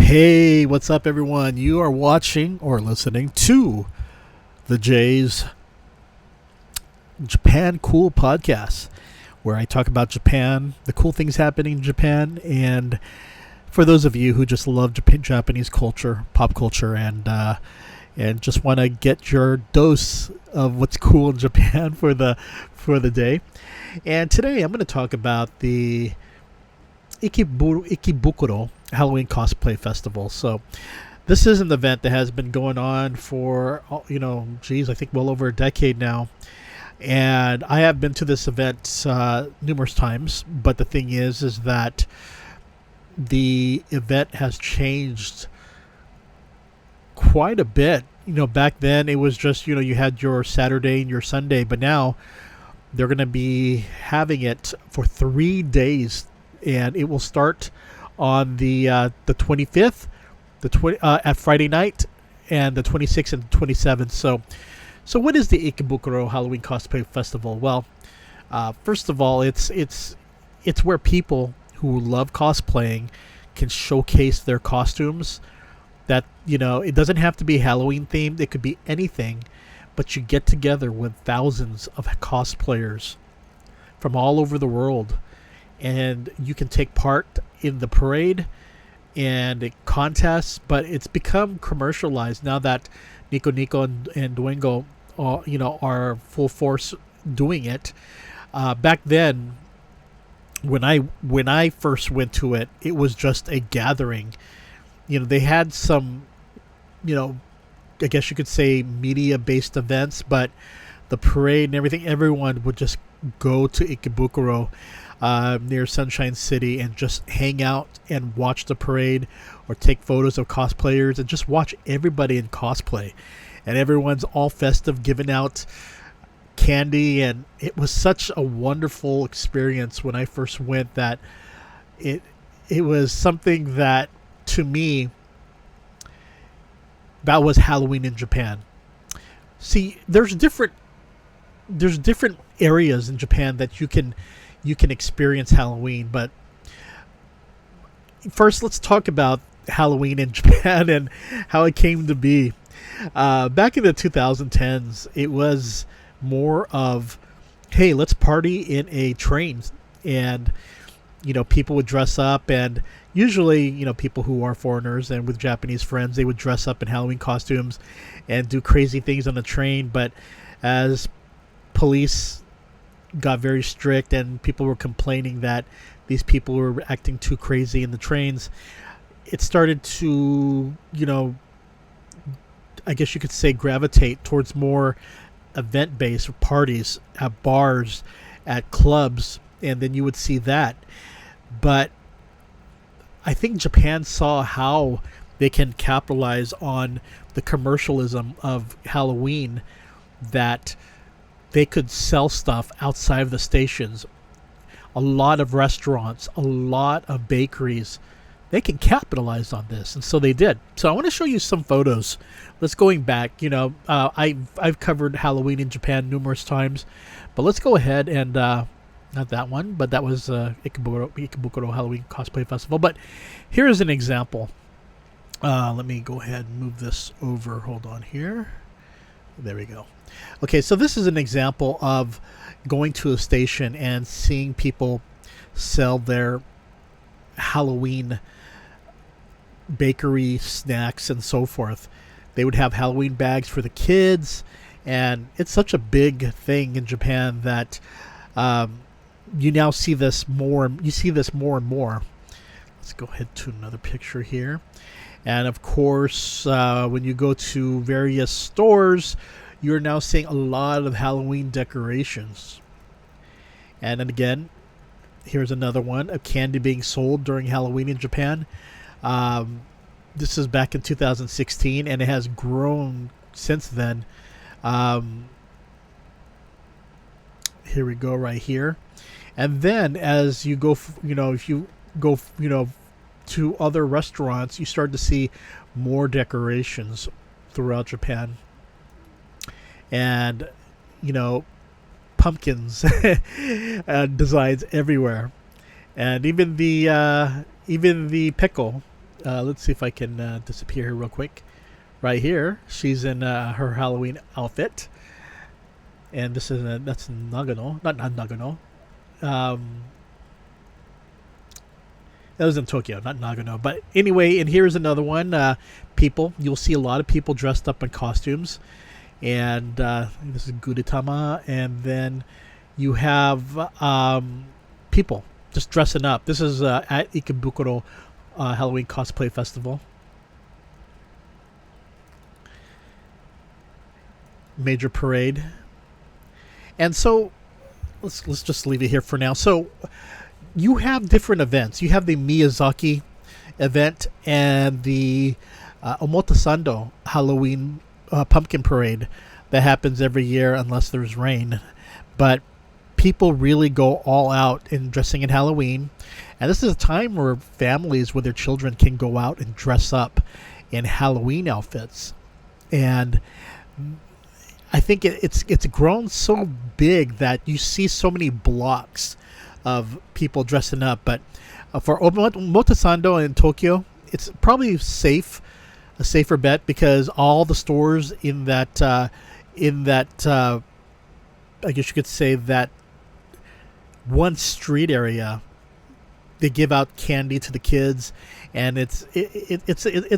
Hey, what's up, everyone? You are watching or listening to the Jay's Japan Cool podcast, where I talk about Japan, the cool things happening in Japan, and for those of you who just love Japanese culture, pop culture, and just want to get your dose of what's cool in Japan for the day. And today I'm going to talk about the Ikebukuro Halloween Cosplay Festival. So this is an event that has been going on for, I think well over a decade now. And I have been to this event numerous times. But the thing is that the event has changed quite a bit. Back then it was just, you had your Saturday and your Sunday. But now they're going to be having it for 3 days. And it will start on the 25th, at Friday night, and the 26th and 27th. So what is the Ikebukuro Halloween Cosplay Festival? Well, first of all, it's where people who love cosplaying can showcase their costumes. That it doesn't have to be Halloween themed; it could be anything, but you get together with thousands of cosplayers from all over the world. And you can take part in the parade and contests, but it's become commercialized now that Nico Nico and Duengo, are full force doing it. Back then, when I first went to it, it was just a gathering. They had some, I guess you could say media-based events, but the parade and everything, everyone would just go to Ikebukuro near Sunshine City and just hang out and watch the parade or take photos of cosplayers and just watch everybody in cosplay. And everyone's all festive, giving out candy, and it was such a wonderful experience when I first went that it was something that, to me, that was Halloween in Japan. See, there's different areas in Japan that you can experience Halloween, but first let's talk about Halloween in Japan and how it came to be. Back in the 2010s, it was more of, hey, let's party in a train, and people would dress up, and usually people who are foreigners and with Japanese friends, they would dress up in Halloween costumes and do crazy things on the train. But as police got very strict and people were complaining that these people were acting too crazy in the trains, it started to, I guess you could say, gravitate towards more event-based parties at bars, at clubs, and then you would see that. But I think Japan saw how they can capitalize on the commercialism of Halloween, that they could sell stuff outside of the stations. A lot of restaurants, a lot of bakeries, they can capitalize on this, and so they did. So I want to show you some photos. Let's going back. I've covered Halloween in Japan numerous times, but let's go ahead and not that one, but that was Ikebukuro Halloween Cosplay Festival. But here's an example. Let me go ahead and move this over. Hold on here. There we go. Okay, so this is an example of going to a station and seeing people sell their Halloween bakery snacks and so forth. They would have Halloween bags for the kids, and it's such a big thing in Japan that you now see this more. You see this more and more. Let's go ahead to another picture here. And of course, when you go to various stores, you're now seeing a lot of Halloween decorations. And then again, here's another one of candy being sold during Halloween in Japan. This is back in 2016, and it has grown since then. Here we go, right here. And then as you go, if you go, to other restaurants, you start to see more decorations throughout Japan. And pumpkins designs everywhere, and even the pickle let's see if I can disappear here real quick. Right here, she's in her Halloween outfit, and this is that's Nagano, not Nagano. That was in Tokyo, not Nagano. But anyway, and here's another one. People, you'll see a lot of people dressed up in costumes, and this is Gudetama, and then you have people just dressing up. This is at Ikebukuro Halloween Cosplay Festival. Major parade. And so let's just leave it here for now. So you have different events. You have the Miyazaki event and the Omotesando Halloween pumpkin parade that happens every year unless there's rain. But people really go all out in dressing in Halloween. And this is a time where families with their children can go out and dress up in Halloween outfits. And I think it's grown so big that you see so many blocks of people dressing up. But for Omotesando in Tokyo, it's probably a safer bet, because all the stores in that I guess you could say that one street area, they give out candy to the kids, and it's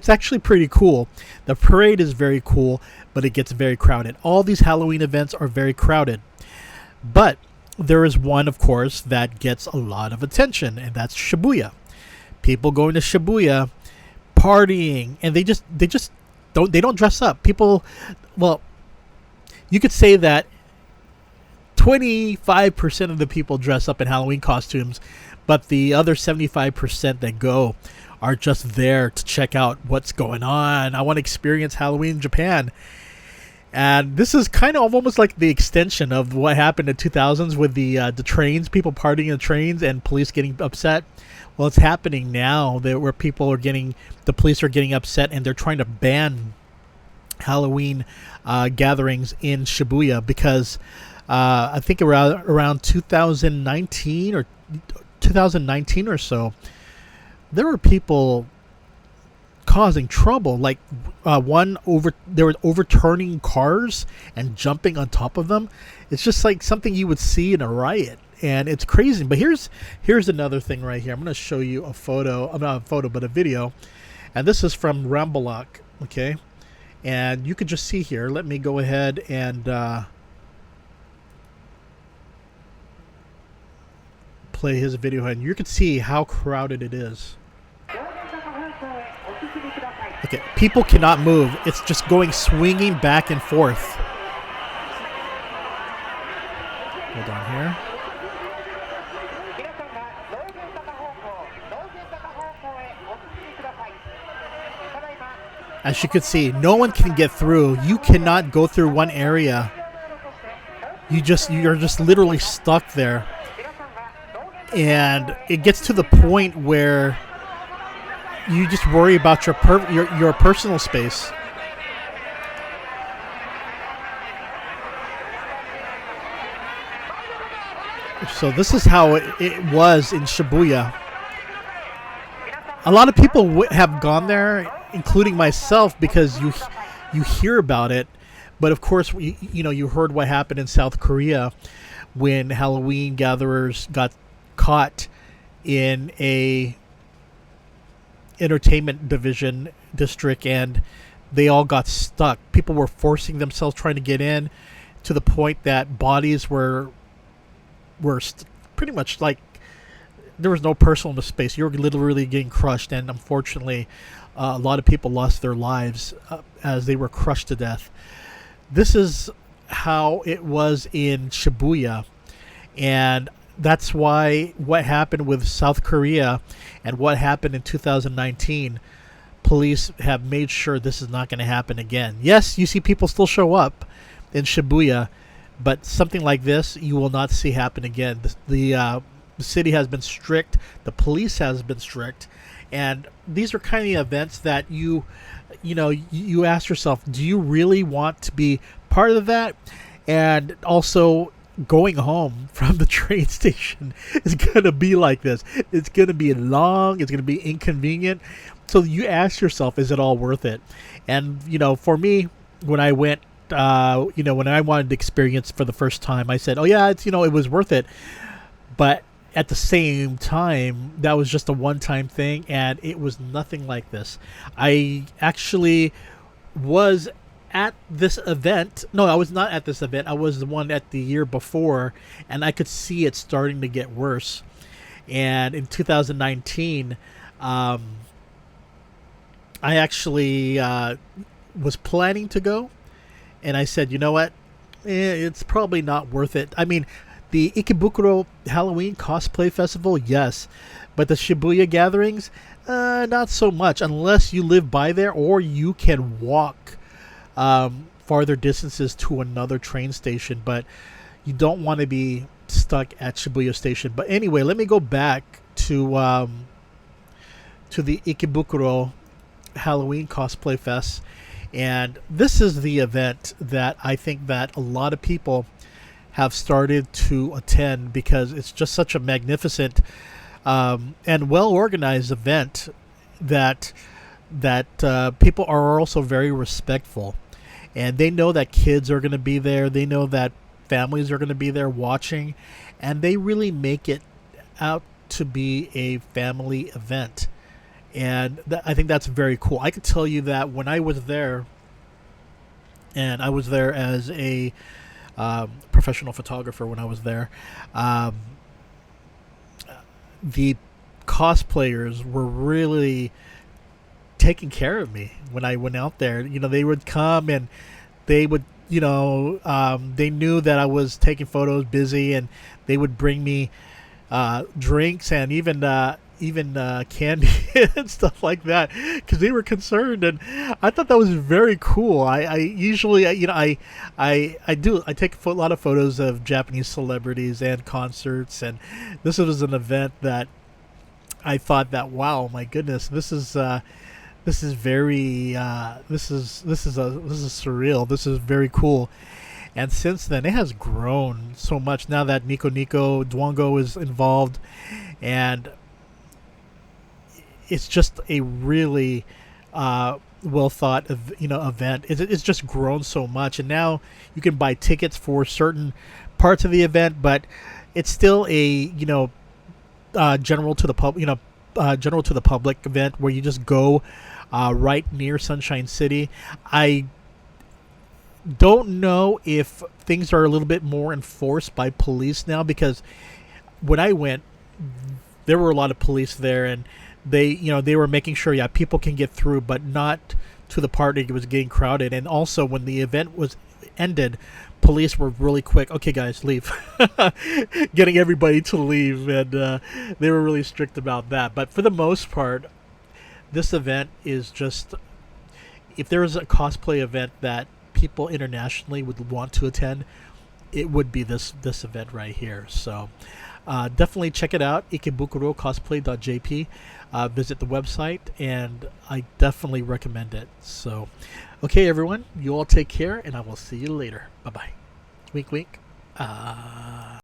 actually pretty cool. The parade is very cool, but it gets very crowded. All these Halloween events are very crowded, but there is one, of course, that gets a lot of attention, and that's Shibuya. People going to Shibuya, partying, and they don't dress up. People, well, you could say that 25% of the people dress up in Halloween costumes, but the other 75% that go are just there to check out what's going on. I want to experience Halloween in Japan. And this is kind of almost like the extension of what happened in the 2000s with the trains, people partying in the trains and police getting upset. Well, it's happening now where the police are getting upset, and they're trying to ban Halloween gatherings in Shibuya, because I think around 2019 or so, there were people causing trouble. Like they were overturning cars and jumping on top of them. It's just like something you would see in a riot, and it's crazy. But here's another thing right here. I'm going to show you a photo. Not a photo, but a video. And this is from Rambalak, okay? And you could just see here. Let me go ahead and play his video, and you can see how crowded it is. Okay, people cannot move. It's just going swinging back and forth. Hold on here. As you can see, no one can get through. You cannot go through one area. You're just literally stuck there. And it gets to the point where you just worry about your personal space. So this is how it was in Shibuya. A lot of people have gone there, including myself, because you hear about it. But of course, you heard what happened in South Korea when Halloween gatherers got caught in a entertainment district, and they all got stuck. People were forcing themselves trying to get in, to the point that bodies were pretty much like there was no personal space. You were literally getting crushed, and unfortunately a lot of people lost their lives as they were crushed to death. This is how it was in Shibuya, and that's why what happened with South Korea and what happened in 2019, police have made sure this is not going to happen again. Yes, you see people still show up in Shibuya, but something like this you will not see happen again. The city has been strict, the police has been strict, and these are kind of events that you ask yourself, do you really want to be part of that? And also, going home from the train station is going to be like this. It's going to be long. It's going to be inconvenient. So you ask yourself, is it all worth it? And for me, when I went, when I wanted to experience for the first time, I said, oh yeah, it was worth it. But at the same time, that was just a one-time thing, and it was nothing like this. I actually was at this event. No, I was not at this event. I was the one at the year before, and I could see it starting to get worse. And in 2019, I actually was planning to go, and I said, you know what? It's probably not worth it. I mean, the Ikebukuro Halloween Cosplay Festival, yes. But the Shibuya gatherings, not so much. Unless you live by there or you can walk farther distances to another train station. But you don't want to be stuck at Shibuya Station. But anyway, let me go back to the Ikebukuro Halloween Cosplay Fest. And this is the event that I think that a lot of people have started to attend, because it's just such a magnificent and well organized event that people are also very respectful, and they know that kids are going to be there. They know that families are going to be there watching, and they really make it out to be a family event. And I think that's very cool. I could tell you that when I was there, and I was there as a professional photographer when I was there, the cosplayers were really taking care of me when I went out there. They would come and they would, they knew that I was taking photos, busy, and they would bring me drinks and even candy and stuff like that, because they were concerned, and I thought that was very cool. I usually, I take a lot of photos of Japanese celebrities and concerts, and this was an event that I thought that, wow, my goodness, this is very this is surreal. This is very cool. And since then, it has grown so much. Now that Nico Dwango is involved, and it's just a really well thought of event. It's just grown so much, and now you can buy tickets for certain parts of the event, but it's still a general to the public event where you just go right near Sunshine City. I don't know if things are a little bit more enforced by police now, because when I went, there were a lot of police there, and they were making sure people can get through, but not to the part that it was getting crowded. And also, when the event was ended, police were really quick. Okay, guys, leave. Getting everybody to leave, and they were really strict about that. But for the most part, this event is just, if there was a cosplay event that people internationally would want to attend, it would be this event right here. So definitely check it out, ikebukurocosplay.jp. Visit the website, and I definitely recommend it. So, okay, everyone, you all take care, and I will see you later. Bye-bye. Wink, wink.